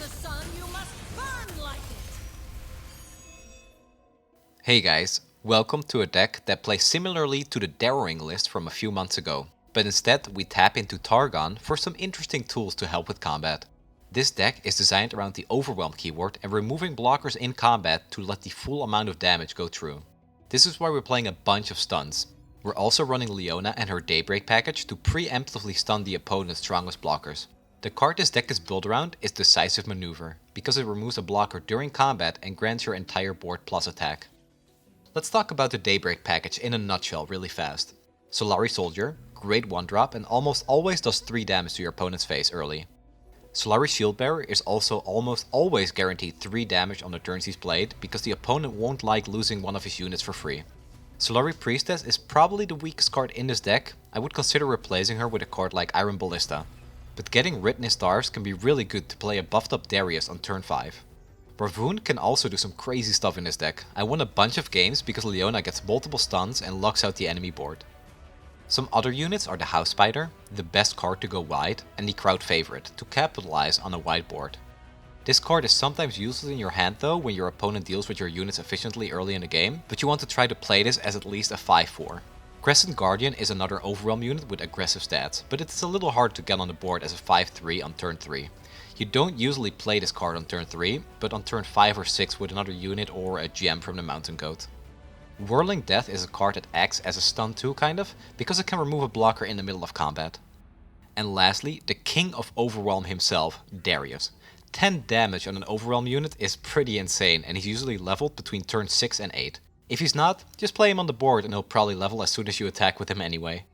the sun, you must burn like it. Hey guys, welcome to a deck that plays similarly to the Daring list from a few months ago, but instead we tap into Targon for some interesting tools to help with combat. This deck is designed around the overwhelm keyword and removing blockers in combat to let the full amount of damage go through. This is why we're playing a bunch of stuns. We're also running Leona and her Daybreak package to preemptively stun the opponent's strongest blockers. The card this deck is built around is Decisive Maneuver, because it removes a blocker during combat and grants your entire board plus attack. Let's talk about the Daybreak package in a nutshell really fast. Solari Soldier, great 1-drop and almost always does 3 damage to your opponent's face early. Solari Shieldbearer is also almost always guaranteed 3 damage on the turns he's played because the opponent won't like losing one of his units for free. Solari Priestess is probably the weakest card in this deck. I would consider replacing her with a card like Iron Ballista. But getting Written in Stars can be really good to play a buffed up Darius on turn 5. Ravoon can also do some crazy stuff in this deck. I won a bunch of games because Leona gets multiple stuns and locks out the enemy board. Some other units are the House Spider, the best card to go wide, and the crowd favorite, to capitalize on a wide board. This card is sometimes useless in your hand though when your opponent deals with your units efficiently early in the game, but you want to try to play this as at least a 5/4. Crescent Guardian is another overwhelm unit with aggressive stats, but it's a little hard to get on the board as a 5/3 on turn 3. You don't usually play this card on turn 3, but on turn 5 or 6 with another unit or a gem from the Mountain Goat. Whirling Death is a card that acts as a stun too, kind of, because it can remove a blocker in the middle of combat. And lastly, the king of overwhelm himself, Darius. 10 damage on an overwhelm unit is pretty insane, and he's usually leveled between turn 6 and 8. If he's not, just play him on the board and he'll probably level as soon as you attack with him anyway.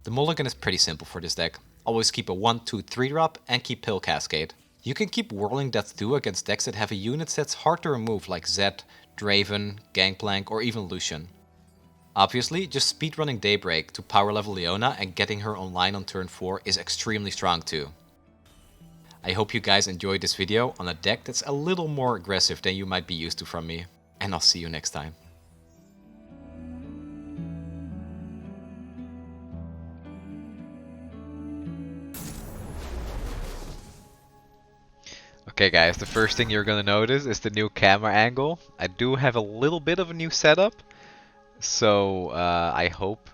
The mulligan is pretty simple for this deck. Always keep a 1/2/3 drop and keep Pill Cascade. You can keep Whirling Death too against decks that have a unit that's hard to remove like Zed, Draven, Gangplank or even Lucian. Obviously, just speedrunning Daybreak to power level Leona and getting her online on turn 4 is extremely strong too. I hope you guys enjoyed this video on a deck that's a little more aggressive than you might be used to from me, and I'll see you next time. Okay guys, the first thing you're gonna notice is the new camera angle. I do have a little bit of a new setup, so I hope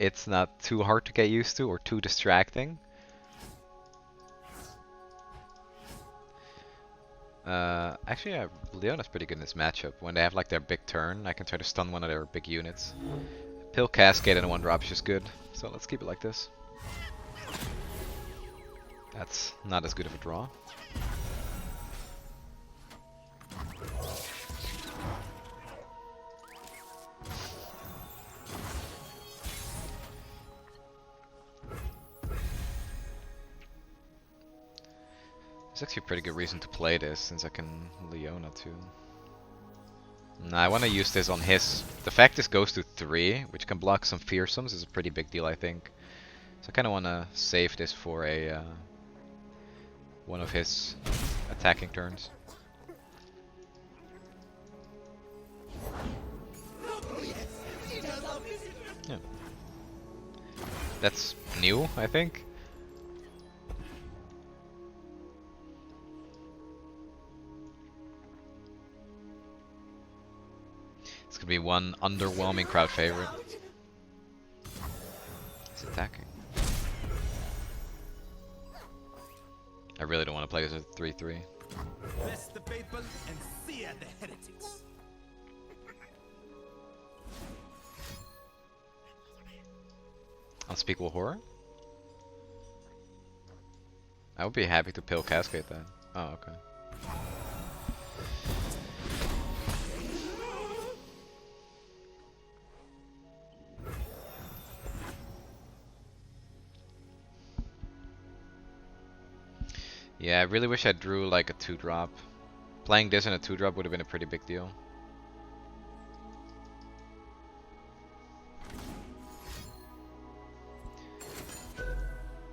it's not too hard to get used to or too distracting. Actually, Leona's pretty good in this matchup. When they have like their big turn, I can try to stun one of their big units. Pill Cascade and a 1-drop is just good, so let's keep it like this. That's not as good of a draw. It's actually a pretty good reason to play this, since I can Leona too. Nah, I want to use this on his. The fact this goes to 3, which can block some fearsomes, is a pretty big deal, I think. So I kind of want to save this for a one of his attacking turns. Yeah. That's new, I think. It's gonna be one underwhelming crowd favorite. He's attacking. I really don't want to play this as a 3/3. Bless the faithful and sear the heretics. Unspeakable Horror? I would be happy to Pill Cascade that. Oh, okay. Yeah, I really wish I drew like a 2-drop. Playing this in a 2-drop would have been a pretty big deal.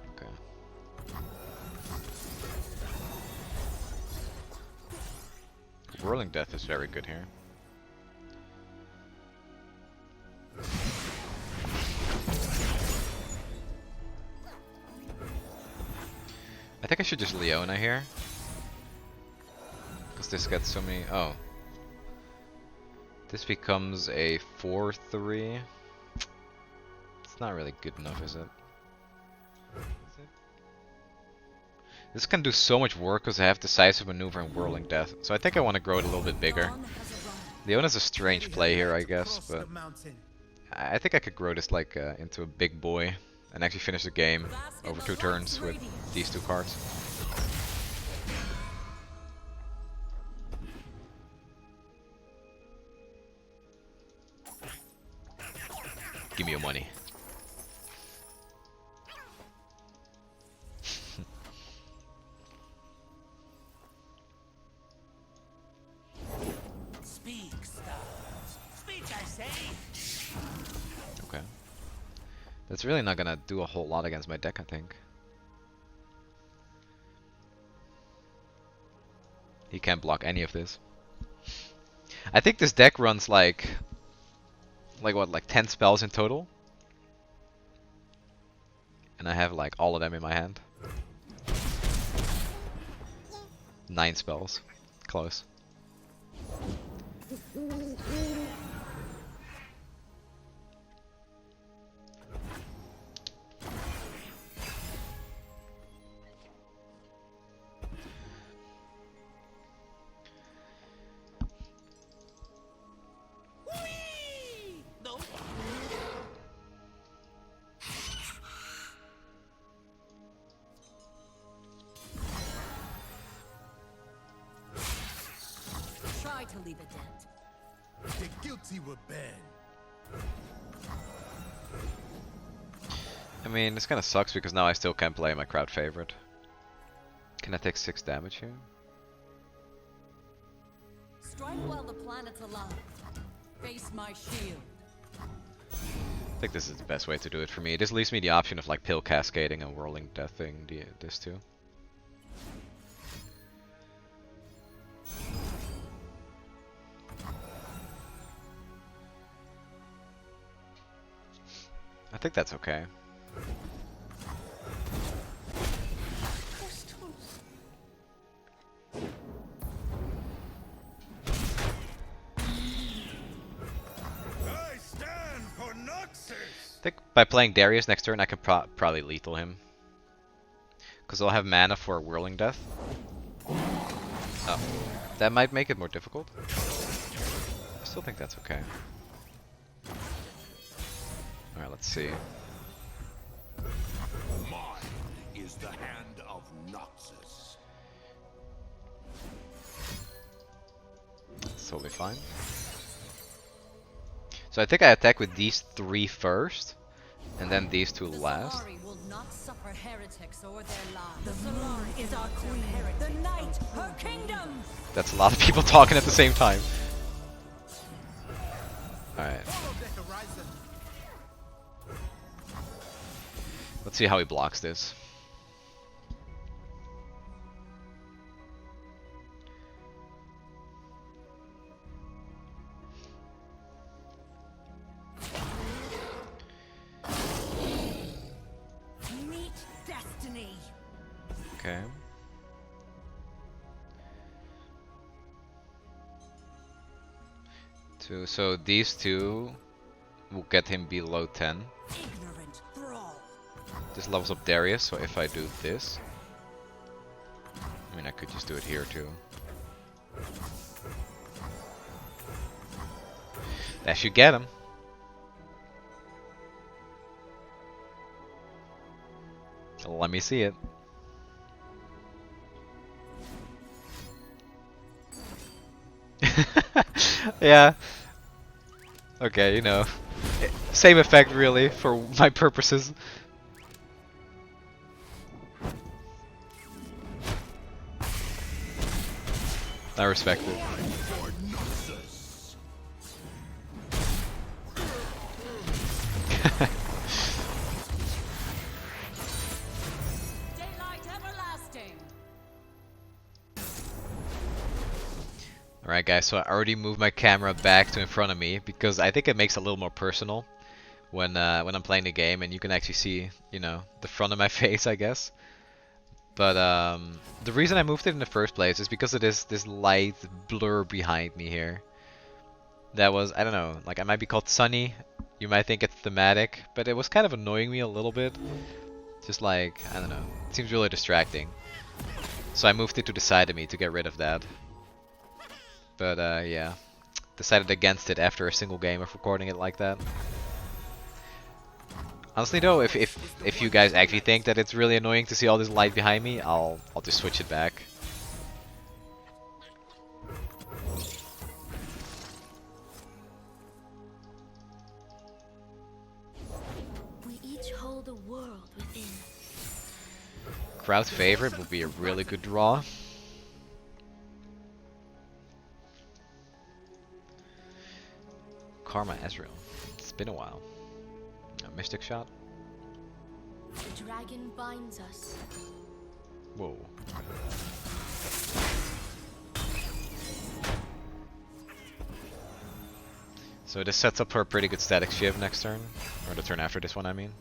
Okay. Whirling Death is very good here. I think I should just Leona here. this get so many... Oh. This becomes a 4-3. It's not really good enough, is it? This can do so much work because I have decisive maneuver and whirling death. So I think I want to grow it a little bit bigger. Leona's a strange play here, I guess, but I think I could grow this like into a big boy and actually finish the game over 2 turns with these 2 cards. Give me your money. Speak, stars. Speak, I say. Okay. That's really not gonna do a whole lot against my deck, I think. He can't block any of this. I think this deck runs like what, like 10 spells in total? And I have like all of them in my hand. 9 spells. Close. No. Try to leave a dent. The guilty will burn. I mean, this kind of sucks because now I still can't play my crowd favorite. Can I take 6 damage here? Strike while the planet's alive. Face my shield. I think this is the best way to do it for me. This leaves me the option of like pill cascading and whirling deathing this too. I think that's okay. I stand for Noxus. I think by playing Darius next turn I can probably lethal him. Because I'll have mana for Whirling Death. Oh, that might make it more difficult. I still think that's okay. Alright, let's see. Mine is the hand of Noxus. It's totally fine. So I think I attack with these 3 first, and then these 2 The last. Solari will not suffer heretics or their lives. The Solari is our queen. The night, her kingdom. That's a lot of people talking at the same time. Alright, Follow the horizon. let's see how he blocks this. Meet destiny. Okay. So these 2 will get him below 10. Ignorant thrall. This levels up Darius, so if I do this... I mean, I could just do it here too. That should get him. Let me see it. Yeah. Okay, you know. Same effect really, for my purposes. I respect it. For Noxus. Daylight everlasting. Alright guys, so I already moved my camera back to in front of me because I think it makes it a little more personal when I'm playing the game and you can actually see, you know, the front of my face, I guess. But the reason I moved it in the first place is because of this light blur behind me here. That was, I don't know, like I might be called sunny. You might think it's thematic, but it was kind of annoying me a little bit. Just like, I don't know, it seems really distracting. So I moved it to the side of me to get rid of that. But yeah, decided against it after a single game of recording it like that. Honestly though, if you guys actually think that it's really annoying to see all this light behind me, I'll just switch it back. We each hold a world within. Crowd favorite would be a really good draw. Karma Ezreal. It's been a while. A Mystic Shot. The dragon binds us. Whoa. So this sets up for a pretty good static Shiv next turn. Or the turn after this one, I mean.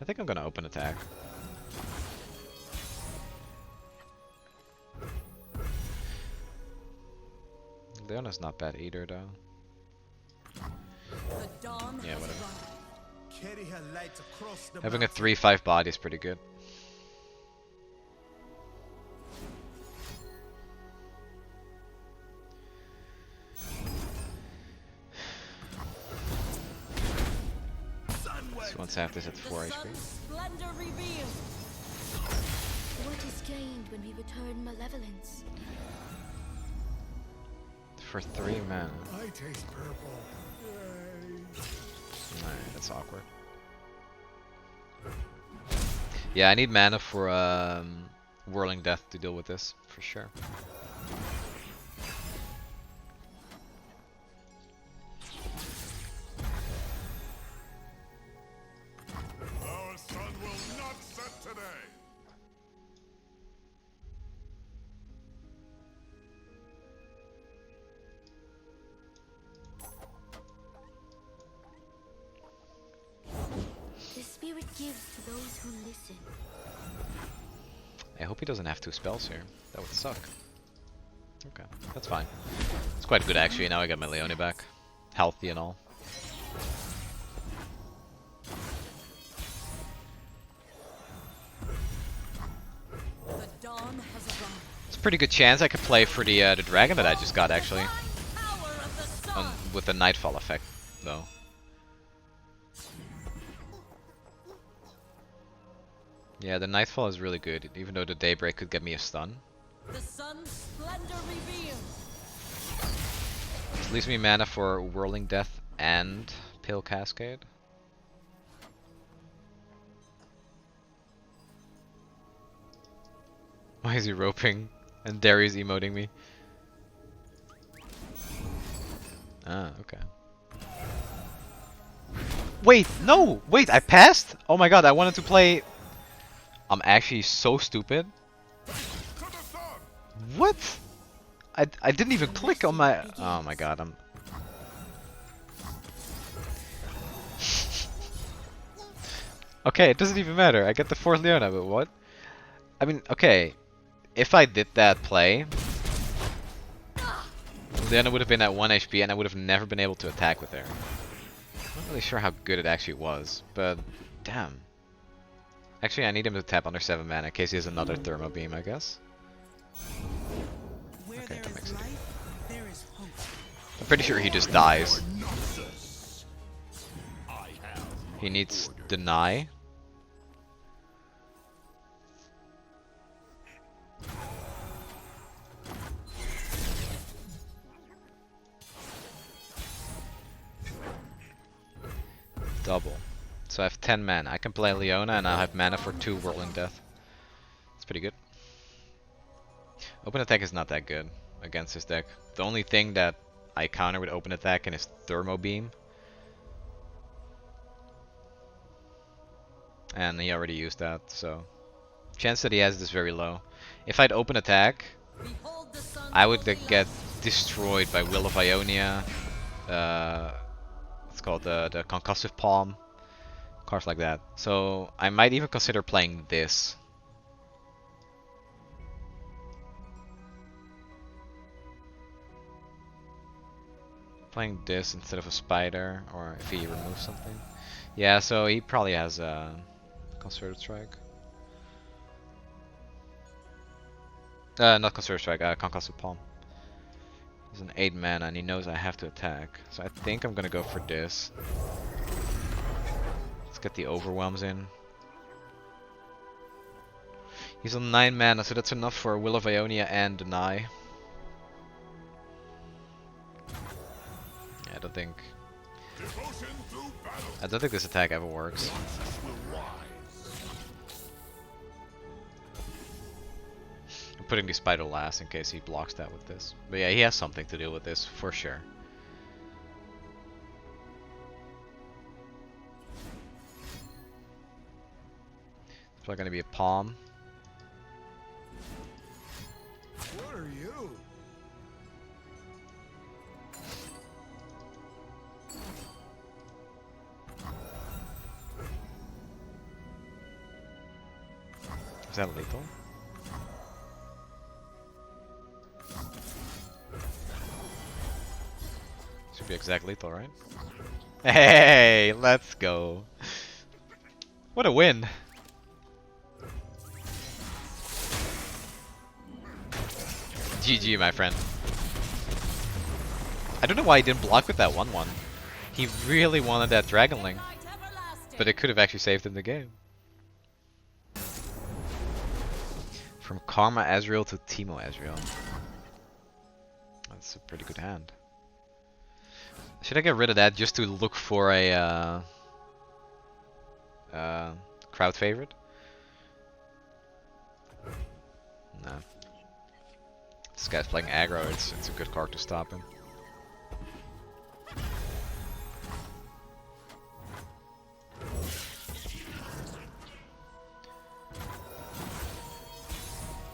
I think I'm gonna open attack. Leona's not bad either, though. Yeah, whatever. Carry her light across the Having a mountain. 3/5 body is pretty good. This one's half this at 4 HP. Splendor revealed. What is gained when we return malevolence? For 3 mana. I taste purple. Alright, that's awkward. Yeah, I need mana for Whirling Death to deal with this, for sure. Our sun will not set today. The spirit gives to those who listen. I hope he doesn't have 2 spells here. That would suck. Okay, that's fine. It's quite good actually, now I got my Leone back. Healthy and all. The dawn has arrived. It's a pretty good chance I could play for the dragon that I just got actually. Power of the sun. With the Nightfall effect, though. Yeah, the Nightfall is really good, even though the Daybreak could get me a stun. The sun's splendor revealed. This leaves me mana for Whirling Death and Pale Cascade. Why is he roping? And Darius emoting me. Ah, okay. Wait, no! Wait, I passed? Oh my god, I wanted to play... I'm actually so stupid. What? I didn't even click on my... Oh my god, I'm... Okay, it doesn't even matter. I get the 4th Leona, but what? I mean, okay. If I did that play... Leona would have been at 1 HP and I would have never been able to attack with her. I'm not really sure how good it actually was, but... Damn. Actually, I need him to tap under 7 mana in case he has another Thermo Beam, I guess. Okay, that makes sense. I'm pretty sure he just dies. He needs Deny. Double. So I have 10 mana. I can play Leona and I'll have mana for 2 Whirling Death. It's pretty good. Open Attack is not that good against this deck. The only thing that I counter with Open Attack is Thermo Beam. And he already used that, so... Chance that he has this very low. If I'd Open Attack, Behold the sun's I would holy get light. destroyed by Will of Ionia. It's called the Concussive Palm. Cards like that. So I might even consider playing this. Playing this instead of a spider, or if he removes something. Yeah, so he probably has a Concerted Strike. Not Concerted Strike, Concussive Palm. He's an 8 mana and he knows I have to attack. So I think I'm gonna go for this. Let's get the overwhelms in. He's on 9 mana, so that's enough for Will of Ionia and Deny. Yeah, I don't think this attack ever works. I'm putting the spider last in case he blocks that with this. But yeah, he has something to do with this for sure. It's probably gonna be a palm. What are you? Is that lethal? Should be exact lethal, right? Hey, let's go. What a win. GG, my friend. I don't know why he didn't block with that 1/1. He really wanted that Dragon Link, but it could have actually saved him the game. From Karma Ezreal to Teemo Ezreal. That's a pretty good hand. Should I get rid of that just to look for a crowd favorite? No. This guy's playing aggro, it's a good card to stop him.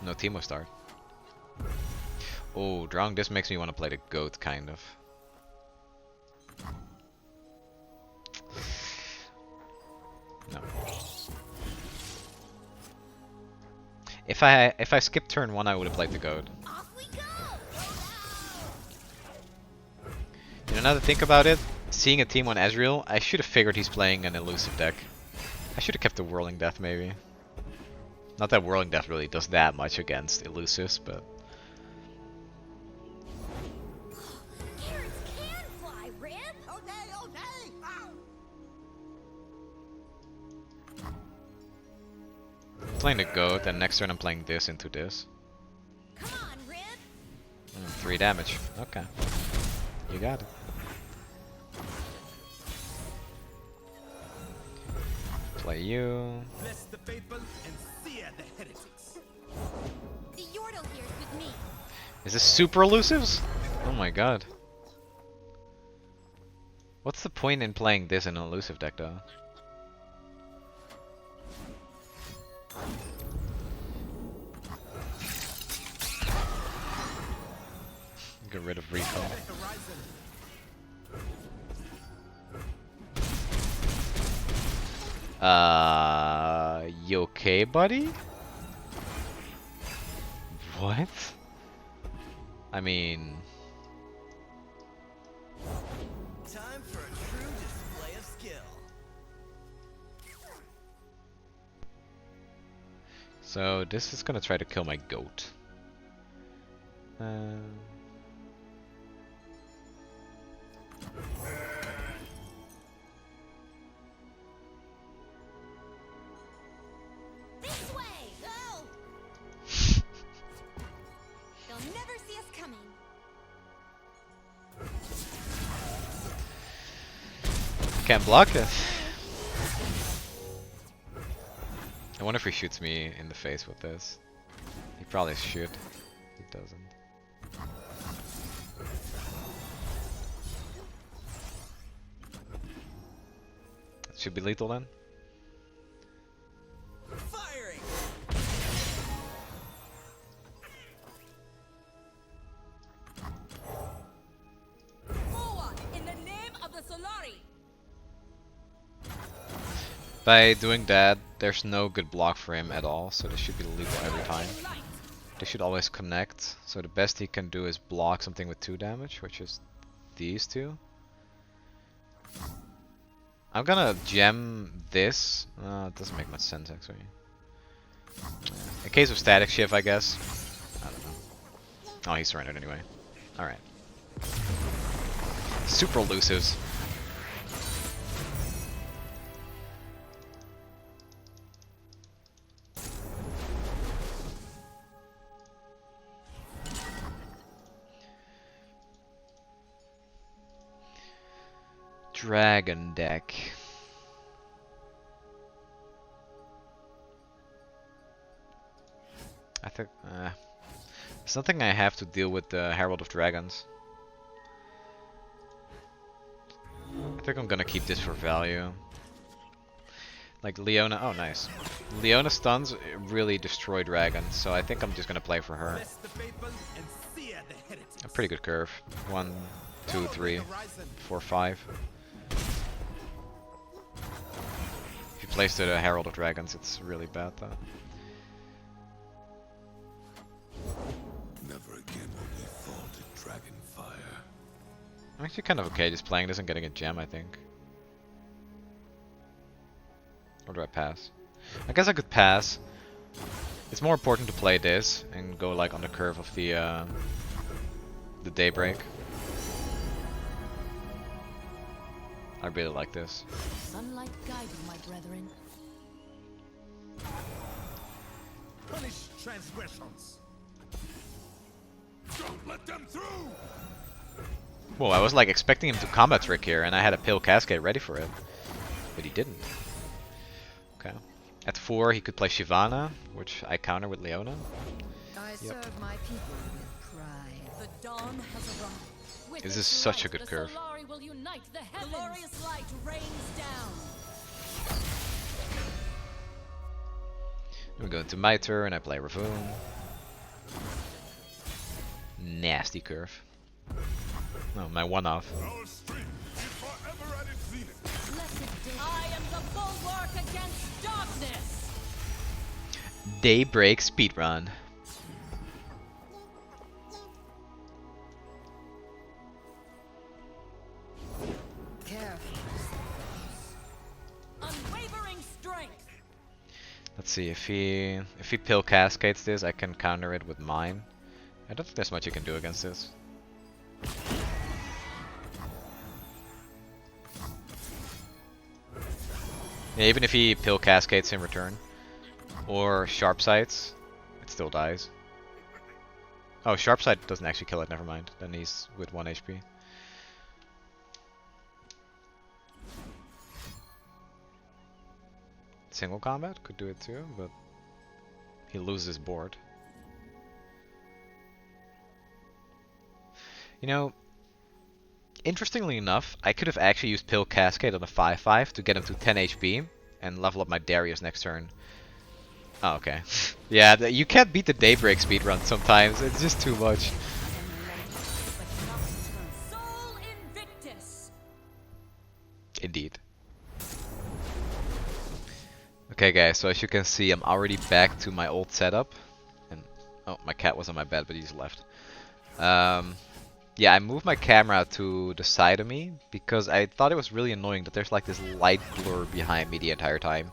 No Teemo start. Oh, Drunk, this makes me want to play the goat, kind of. No. If I skipped turn 1, I would have played the goat. You know, now to think about it, seeing a team on Ezreal, I should have figured he's playing an elusive deck. I should have kept the Whirling Death, maybe. Not that Whirling Death really does that much against elusives, but... Playing the goat, and next turn I'm playing this into this. Come on, Rib. 3 damage. Okay. You got it. Play you. Bless the faithful and sear the heretics. The Yordle here's with me. Is this super elusives? Oh my god. What's the point in playing this in an elusive deck though? Get rid of recall. You okay, buddy? What? I mean... Time for a true display of skill. So this is gonna try to kill my goat. This way. Go. They'll never see us coming. Can't block it. I wonder if he shoots me in the face with this. He probably should. He doesn't. That should be lethal then. Firing. By doing that, there's no good block for him at all, so this should be lethal every time. They should always connect, so the best he can do is block something with 2 damage, which is these two. I'm gonna gem this. It doesn't make much sense actually. In case of static shift, I guess. I don't know. Oh, he surrendered anyway. Alright. Super elusives. Dragon deck. I think it's nothing I have to deal with the Herald of Dragons. I think I'm gonna keep this for value. Like Leona, oh nice. Leona stuns really destroy dragons, so I think I'm just gonna play for her. A pretty good curve. 1, 2, 3, 4, 5. If you place the Herald of Dragons, it's really bad though. Never again will we fall to dragon fire. I'm actually kind of okay just playing this and getting a gem, I think. Or do I pass? I guess I could pass. It's more important to play this and go like on the curve of the Daybreak. I really like this. Sunlight guided my brethren. Punish transgressions. Don't let them through. Whoa, I was like expecting him to combat trick here, and I had a Pale Cascade ready for it, but he didn't. Okay. At 4, he could play Shyvana, which I counter with Leona. I serve my people with pride. The dawn has arrived. With This its is such a light, good the curve. Solari will unite the heavens. Glorious light rains down. We go into my turn, I play Ravoon. Nasty curve. No, my one-off. Our strength is forever at its zenith. Blessed day. I am the bulwark against darkness. Daybreak speedrun. Careful. Unwavering strength. Let's see, if he Pale Cascades this, I can counter it with mine. I don't think there's much you can do against this. Yeah, even if he Pale Cascades in return, or Sharp Sights, it still dies. Oh, Sharp Sight doesn't actually kill it, never mind. Then he's with 1 HP. Single combat could do it too, but he loses board. You know, interestingly enough, I could have actually used Pale Cascade on a 5-5 to get him to 10 HP and level up my Darius next turn. Oh, okay. Yeah, you can't beat the Daybreak speedrun sometimes, it's just too much. Soul Invictus. Indeed. Okay guys, so as you can see, I'm already back to my old setup. And oh, my cat was on my bed, but he's left. Yeah, I moved my camera to the side of me because I thought it was really annoying that there's like this light blur behind me the entire time.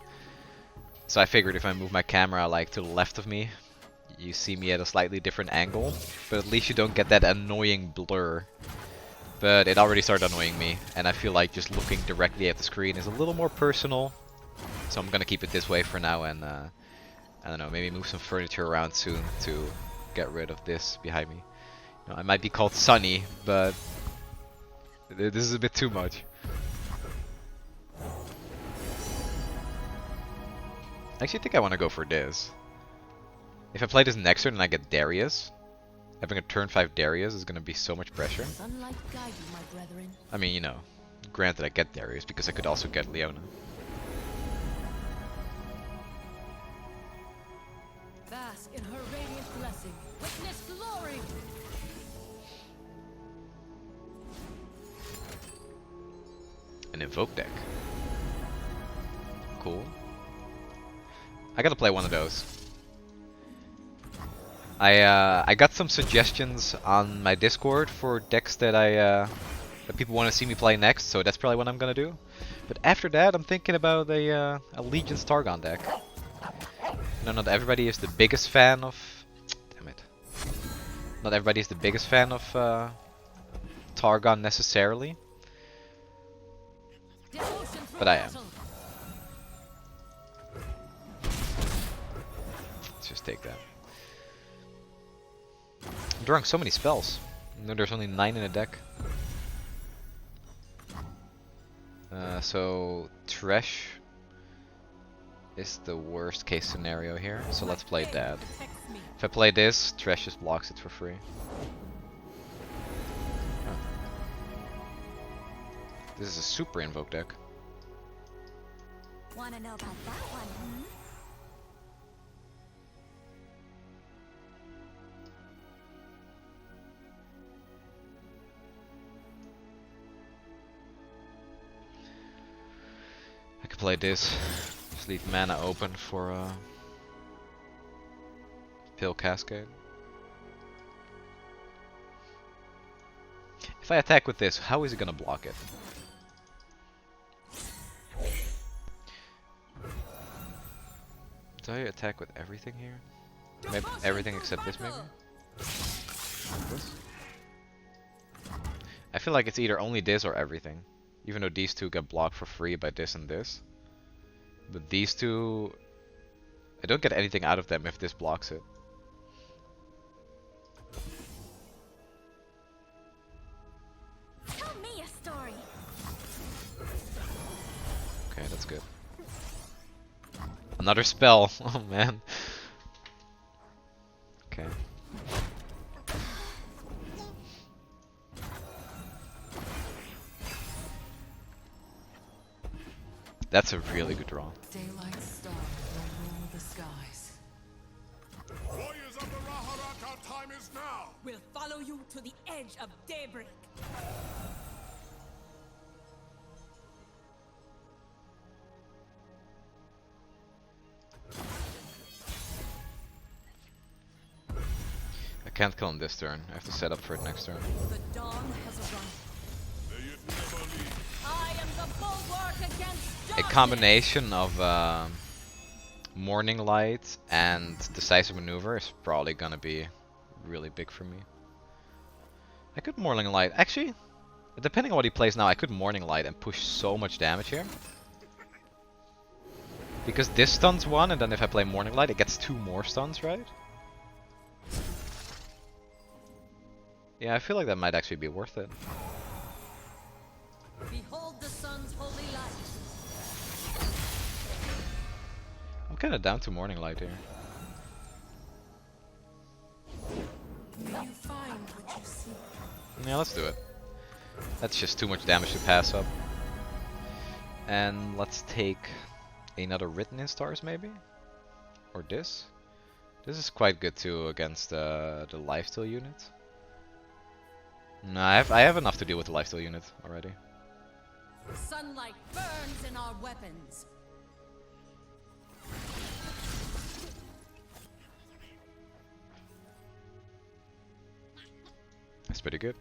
So I figured if I move my camera like to the left of me, you see me at a slightly different angle, but at least you don't get that annoying blur. But it already started annoying me, and I feel like just looking directly at the screen is a little more personal. So I'm gonna keep it this way for now, and I don't know, maybe move some furniture around soon to get rid of this behind me. You know, I might be called Sunny, but this is a bit too much. I actually think I want to go for this. If I play this next turn and I get Darius, having a turn 5 Darius is gonna be so much pressure. Sunlight guide you, my brethren. I mean, you know, granted I get Darius because I could also get Leona. Bask in her radiant blessing. Witness glory. An Invoke deck. cool. I gotta play one of those. I got some suggestions on my Discord for decks that that people want to see me play next, so that's probably what I'm gonna do. But after that, I'm thinking about a Legion's Targon deck. No, not everybody is the biggest fan of. Damn it! Not everybody is the biggest fan of Targon necessarily, but I am. Let's just take that. I'm drawing so many spells. No, there's only 9 in a deck. So Thresh is the worst case scenario here. So let's play that. If I play this, Thresh just blocks it for free. Huh. This is a super invoke deck. Wanna know about that one, hmm? I could play this. Just leave mana open for Pill Cascade. If I attack with this, how is he gonna block it? Do I attack with everything here? Maybe everything except this, maybe? This? I feel like it's either only this or everything. Even though these two get blocked for free by this and this. But these two, I don't get anything out of them if this blocks it. Tell me a story. Okay, that's good. Another spell. Oh man. Okay. That's a really good draw. Daylight star will rule the skies. Warriors of the Raharak, our time is now! We'll follow you to the edge of Daybreak. I can't kill him this turn. I have to set up for it next turn. The dawn has arrived. May it never leave. I am the bulwark against A darkness. combination of Morning Light and Decisive Maneuver is probably gonna be really big for me. I could Morning Light. Actually, depending on what he plays now, I could Morning Light and push so much damage here. Because this stuns one, and then if I play Morning Light, it gets 2 more stuns, right? Yeah, I feel like that might actually be worth it. Behold the sun's holy light. I'm kind of down to Morning Light here. May you find what you seek. Yeah, let's do it. That's just too much damage to pass up. And let's take another Written in Stars, maybe? Or this? This is quite good too against the lifesteal unit. No, I have enough to deal with the lifesteal unit already. Sunlight burns in our weapons. That's pretty good.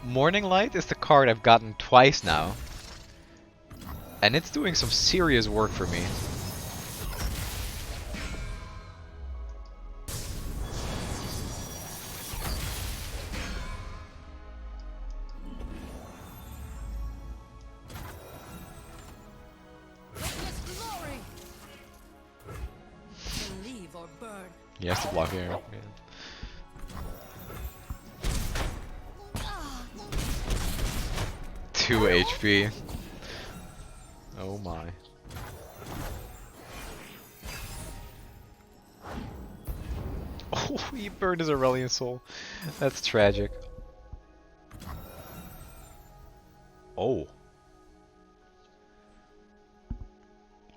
Morning Light is the card I've gotten twice now. And it's doing some serious work for me. Witness glory. Believe or burn. He has to block here. Yeah. 2 HP. Oh my. Oh, he burned his Aurelion soul. That's tragic. Oh.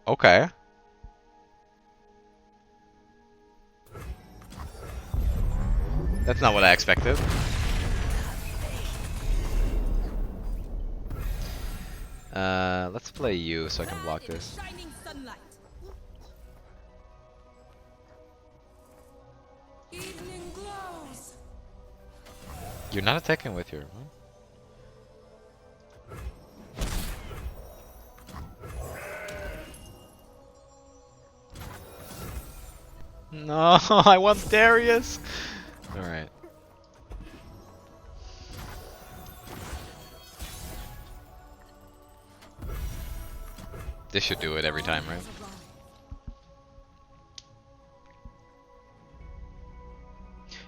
Okay. That's not what I expected. Let's play you so I can block Clad in this. shining sunlight. Evening glows. You're not attacking with your... Huh? No, I want Darius! Alright. This should do it every time, right?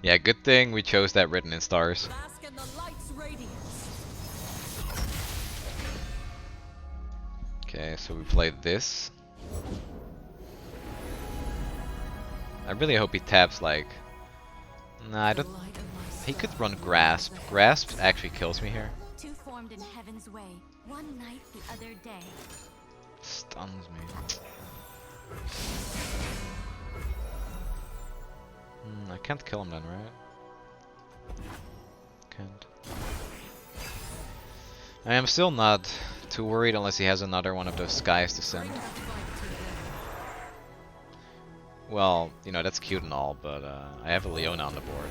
Yeah, good thing we chose that written in stars. Bask in the light's radiance. Okay, so we played this. I really hope he taps like... Nah, I don't... He could run Grasp. Grasp actually kills me here. Two formed in heaven's way, one night the other day. Stuns me. I can't kill him then, right? Can't. I am still not too worried unless he has another one of those skies to send. Well, you know, that's cute and all, but I have a Leona on the board.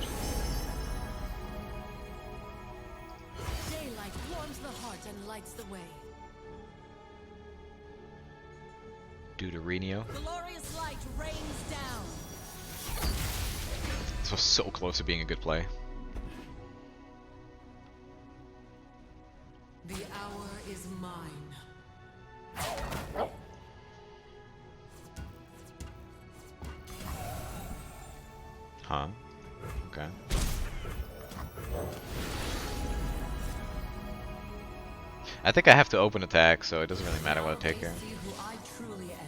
Daylight warms the heart and lights the way. Deuterenio. Glorious light rains down. This was so close to being a good play. The hour is mine. Huh? Okay. I think I have to open attack, so it doesn't really matter what I take here. See who I truly am.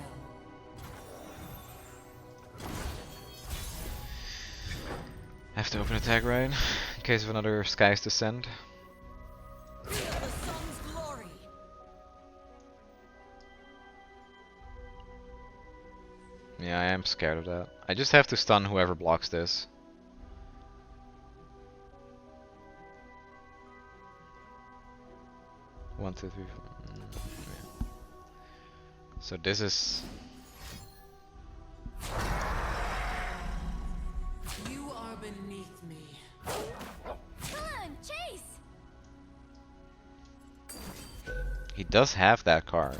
I have to open attack, right? In case of another skies to send. Feel the sun's glory. Yeah, I am scared of that. I just have to stun whoever blocks this. One, two, three, four. Yeah. So this is... You are beneath me. Come on, chase! He does have that card.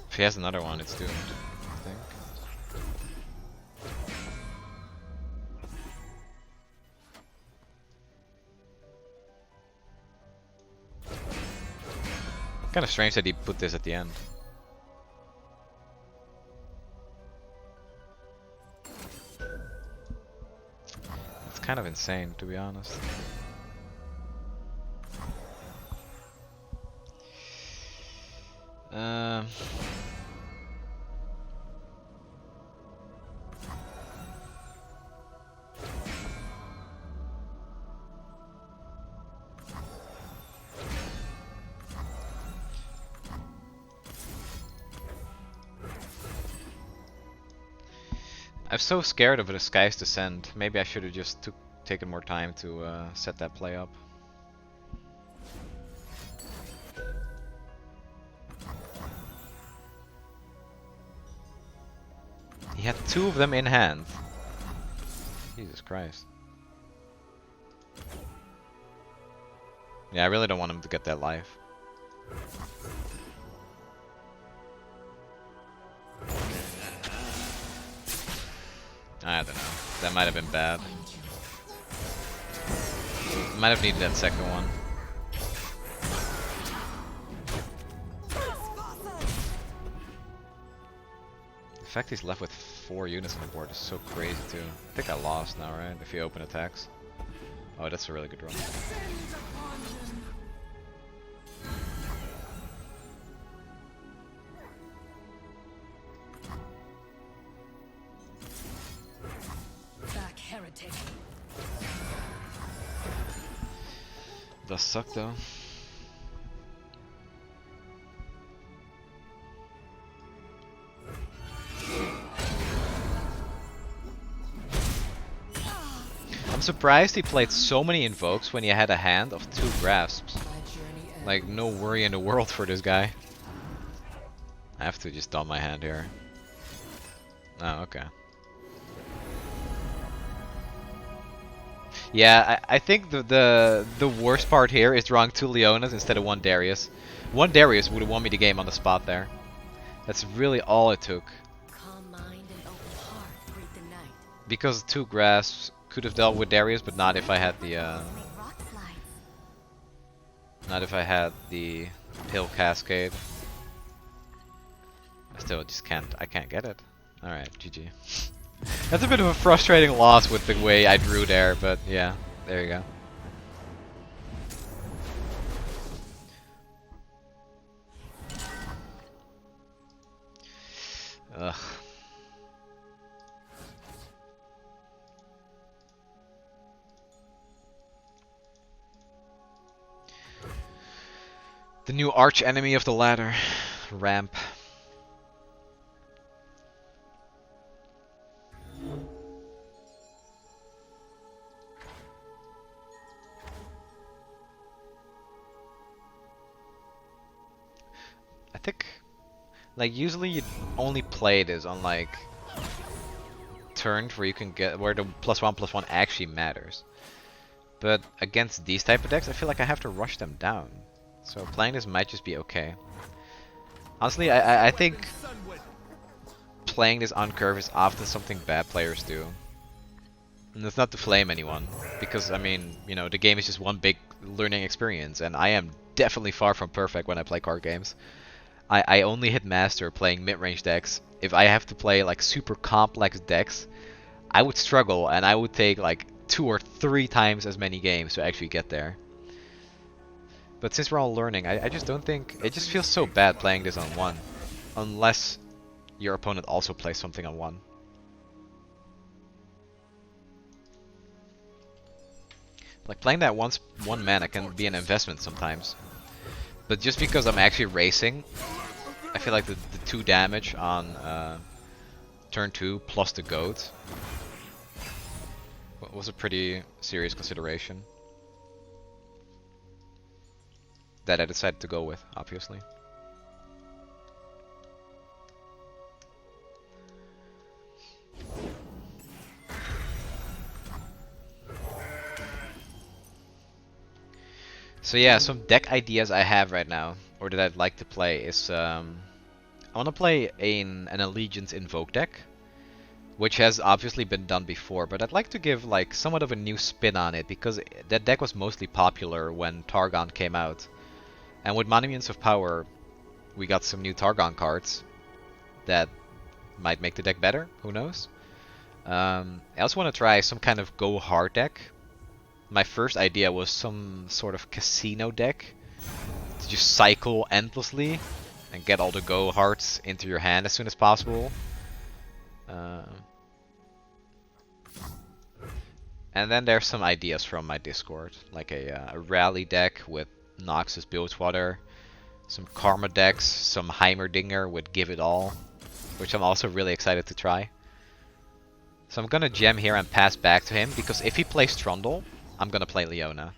If he has another one, it's doomed, I think. Kind of strange that he put this at the end. It's kind of insane, to be honest. I'm so scared of the skies descent. Maybe I should have just taken more time to set that play up. He had two of them in hand. Jesus Christ. Yeah, I really don't want him to get that life. I don't know. That might have been bad. Might have needed that second one. The fact he's left with 4 units on the board is so crazy too. I think I lost now, right? If he open attacks. Oh, that's a really good run. Back, heretic. Does suck though. I'm surprised he played so many invokes when he had a hand of 2 grasps. Like, no worry in the world for this guy. I have to just dump my hand here. Oh, okay. Yeah, I think the worst part here is drawing 2 Leonas instead of 1 Darius. 1 Darius would have won me the game on the spot there. That's really all it took. Calm mind and open heart greet the night. Because 2 grasps could have dealt with Darius, but not if I had the not if I had the pill cascade. I still just can't. I can't get it. All right, GG. That's a bit of a frustrating loss with the way I drew there, but yeah, there you go. Ugh. The new arch enemy of the ladder, ramp. I think, like, usually you only play this on like turns where you can get where the +1/+1 actually matters. But against these type of decks, I feel like I have to rush them down. So playing this might just be okay. Honestly, I think playing this on curve is often something bad players do. And it's not to flame anyone, because I mean, you know, the game is just one big learning experience, and I am definitely far from perfect when I play card games. I only hit master playing mid-range decks. If I have to play like super complex decks, I would struggle, and I would take like 2 or 3 times as many games to actually get there. But since we're all learning, I just don't think... It just feels so bad playing this on 1. Unless your opponent also plays something on 1. Like, playing that one mana can be an investment sometimes. But just because I'm actually racing, I feel like the 2 damage on turn 2 plus the goat was a pretty serious consideration. That I decided to go with, obviously. So yeah, some deck ideas I have right now, or that I'd like to play, is I want to play an Allegiance Invoke deck, which has obviously been done before, but I'd like to give like somewhat of a new spin on it, because that deck was mostly popular when Targon came out. And with Monuments of Power, we got some new Targon cards that might make the deck better, who knows. I also want to try some kind of go hard deck. My first idea was some sort of casino deck to just cycle endlessly and get all the go hards into your hand as soon as possible. And then there's some ideas from my Discord, like a rally deck with Noxus Bilgewater, some Karma decks, some Heimerdinger with Give It All, which I'm also really excited to try. So I'm gonna gem here and pass back to him, because if he plays Trundle, I'm gonna play Leona.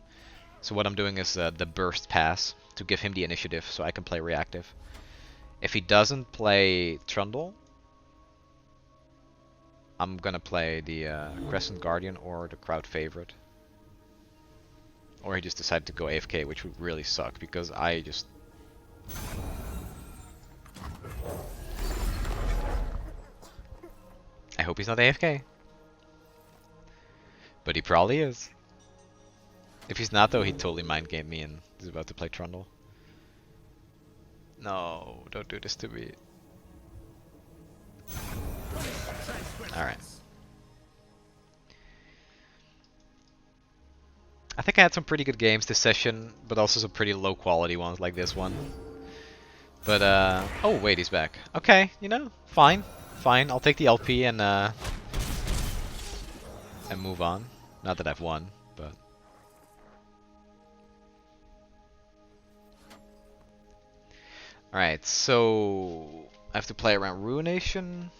So what I'm doing is the burst pass to give him the initiative so I can play reactive. If he doesn't play Trundle, I'm gonna play the Crescent Guardian or the crowd favorite. Or he just decided to go AFK, which would really suck, because I just... I hope he's not AFK. But he probably is. If he's not though, he totally mind gamed me and is about to play Trundle. No, don't do this to me. Alright. I think I had some pretty good games this session, but also some pretty low quality ones like this one. But oh wait, he's back. Okay, you know, fine. Fine, I'll take the LP and move on. Not that I've won, but... Alright, so... I have to play around Ruination.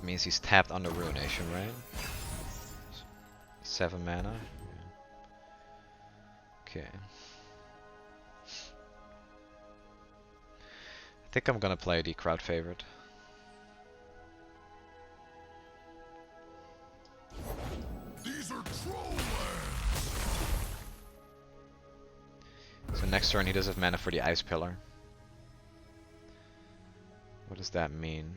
means he's tapped on the Ruination, right? 7 mana. Okay. I think I'm gonna play the crowd favorite. These are troll So next turn he does have mana for the Ice Pillar. What does that mean?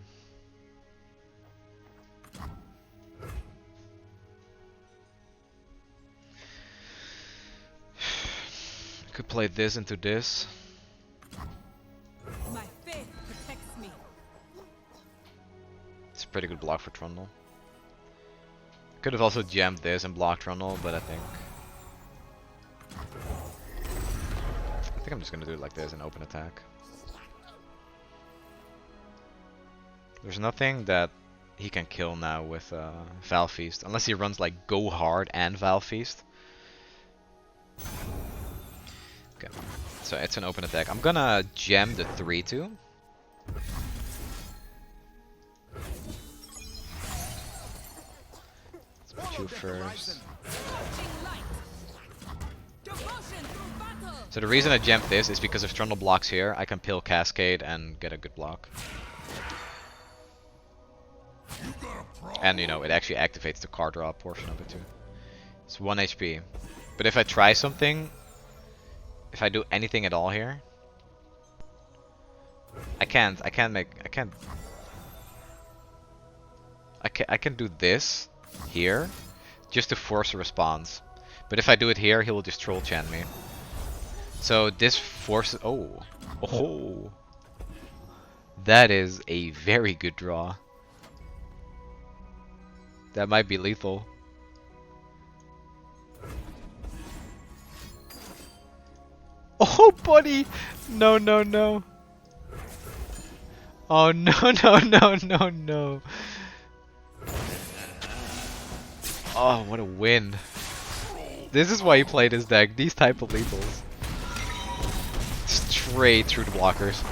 Could play this into this. My faith protects me. It's a pretty good block for Trundle. Could have also jammed this and blocked Trundle, but I think I'm just gonna do it like this and open attack. There's nothing that he can kill now with Val Feast, unless he runs like Go Hard and Val Feast. Okay, so it's an open attack. I'm gonna gem the 3-2. Let's put you first. So the reason I gemmed this is because if Trundle blocks here, I can pill Cascade and get a good block. And you know, it actually activates the card draw portion of it too. It's 1 HP. But if I try something, if I do anything at all here, I can do this here just to force a response. But if I do it here, he will just troll chant me. So this forces. Oh, that is a very good draw. That might be lethal. Oh, buddy! No, no, no. Oh, no, no, no, no, no. Oh, what a win. This is why you play this deck. These type of lethals. Straight through the blockers.